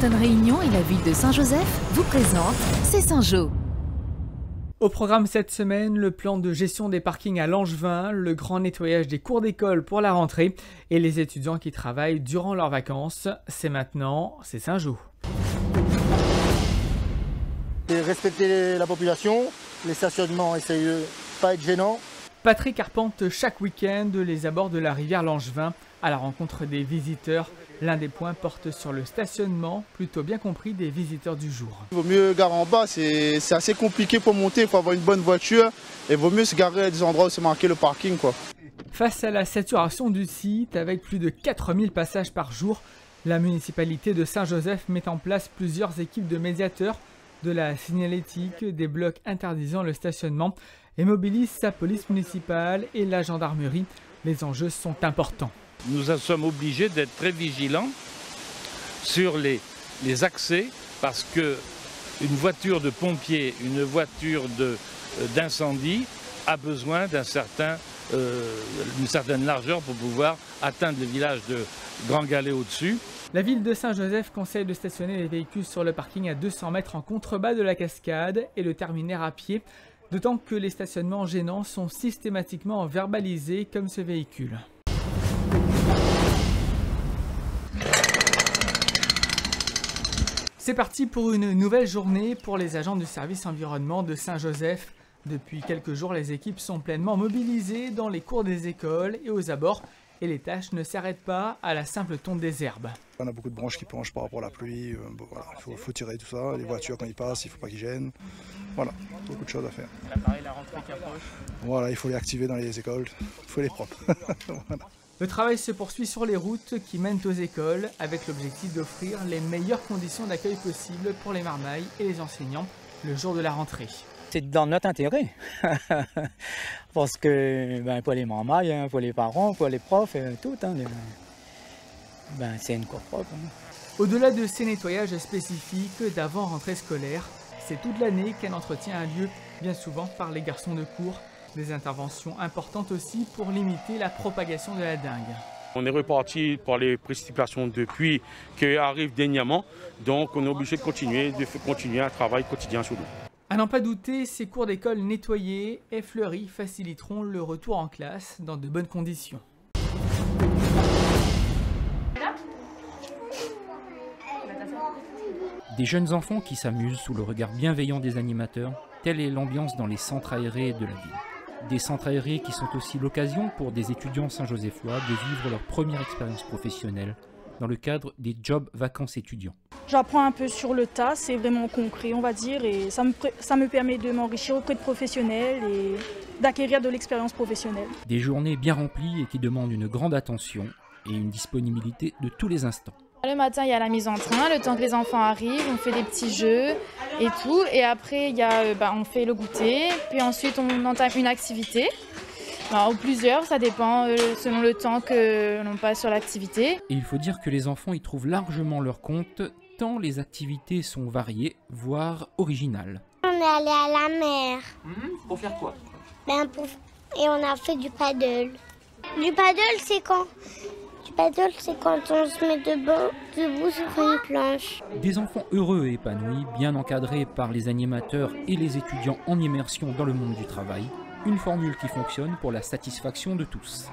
prochaine réunion et la ville de Saint-Joseph vous présente C'est Saint-Jo. Au programme cette semaine, le plan de gestion des parkings à Langevin, le grand nettoyage des cours d'école pour la rentrée et les étudiants qui travaillent durant leurs vacances. C'est maintenant, c'est Saint-Jo. Respecter la population, les stationnements, essayez de pas être gênants. Patrick arpente chaque week-end les abords de la rivière Langevin à la rencontre des visiteurs. L'un des points porte sur le stationnement, plutôt bien compris des visiteurs du jour. Il vaut mieux garer en bas, c'est assez compliqué pour monter, il faut avoir une bonne voiture et il vaut mieux se garer à des endroits où c'est marqué le parking, quoi. Face à la saturation du site, avec plus de 4000 passages par jour, la municipalité de Saint-Joseph met en place plusieurs équipes de médiateurs, de la signalétique, des blocs interdisant le stationnement et mobilise sa police municipale et la gendarmerie. Les enjeux sont importants. Nous sommes obligés d'être très vigilants sur les accès parce qu'une voiture de pompier, une voiture d'incendie a besoin d'une certaine largeur pour pouvoir atteindre le village de Grand Galet au-dessus. La ville de Saint-Joseph conseille de stationner les véhicules sur le parking à 200 mètres en contrebas de la cascade et le terminer à pied, d'autant que les stationnements gênants sont systématiquement verbalisés comme ce véhicule. C'est parti pour une nouvelle journée pour les agents du service environnement de Saint-Joseph. Depuis quelques jours, les équipes sont pleinement mobilisées dans les cours des écoles et aux abords. Et les tâches ne s'arrêtent pas à la simple tonte des herbes. On a beaucoup de branches qui penchent par rapport à la pluie. Voilà, faut tirer tout ça. Les voitures, quand ils passent, il ne faut pas qu'ils gênent. Voilà, beaucoup de choses à faire. Là, pareil, la rentrée qui approche. Voilà, il faut les activer dans les écoles. Il faut les propres. Voilà. Le travail se poursuit sur les routes qui mènent aux écoles avec l'objectif d'offrir les meilleures conditions d'accueil possibles pour les marmailles et les enseignants le jour de la rentrée. C'est dans notre intérêt, parce que pour les marmailles, pour les parents, pour les profs, tout, c'est une cour propre. Au-delà de ces nettoyages spécifiques d'avant-rentrée scolaire, c'est toute l'année qu'un entretien a lieu, bien souvent par les garçons de cours. Des interventions importantes aussi pour limiter la propagation de la dengue. On est reparti par les précipitations de pluie qui arrivent dernièrement, donc on est obligé de continuer un travail quotidien sur l'eau. À n'en pas douter, ces cours d'école nettoyés et fleuris faciliteront le retour en classe dans de bonnes conditions. Des jeunes enfants qui s'amusent sous le regard bienveillant des animateurs, telle est l'ambiance dans les centres aérés de la ville. Des centres aérés qui sont aussi l'occasion pour des étudiants saint-joséphois de vivre leur première expérience professionnelle dans le cadre des jobs vacances étudiants. J'apprends un peu sur le tas, c'est vraiment concret on va dire, et ça me permet de m'enrichir auprès de professionnels et d'acquérir de l'expérience professionnelle. Des journées bien remplies et qui demandent une grande attention et une disponibilité de tous les instants. Le matin, il y a la mise en train, le temps que les enfants arrivent, on fait des petits jeux et tout. Et après, il y a, on fait le goûter, puis ensuite on entame une activité. Ou plusieurs, ça dépend selon le temps que l'on passe sur l'activité. Et il faut dire que les enfants y trouvent largement leur compte, tant les activités sont variées, voire originales. On est allé à la mer. Pour faire quoi? Et on a fait du paddle. Du paddle, c'est quand on se met debout sur une planche. Des enfants heureux et épanouis, bien encadrés par les animateurs et les étudiants en immersion dans le monde du travail. Une formule qui fonctionne pour la satisfaction de tous.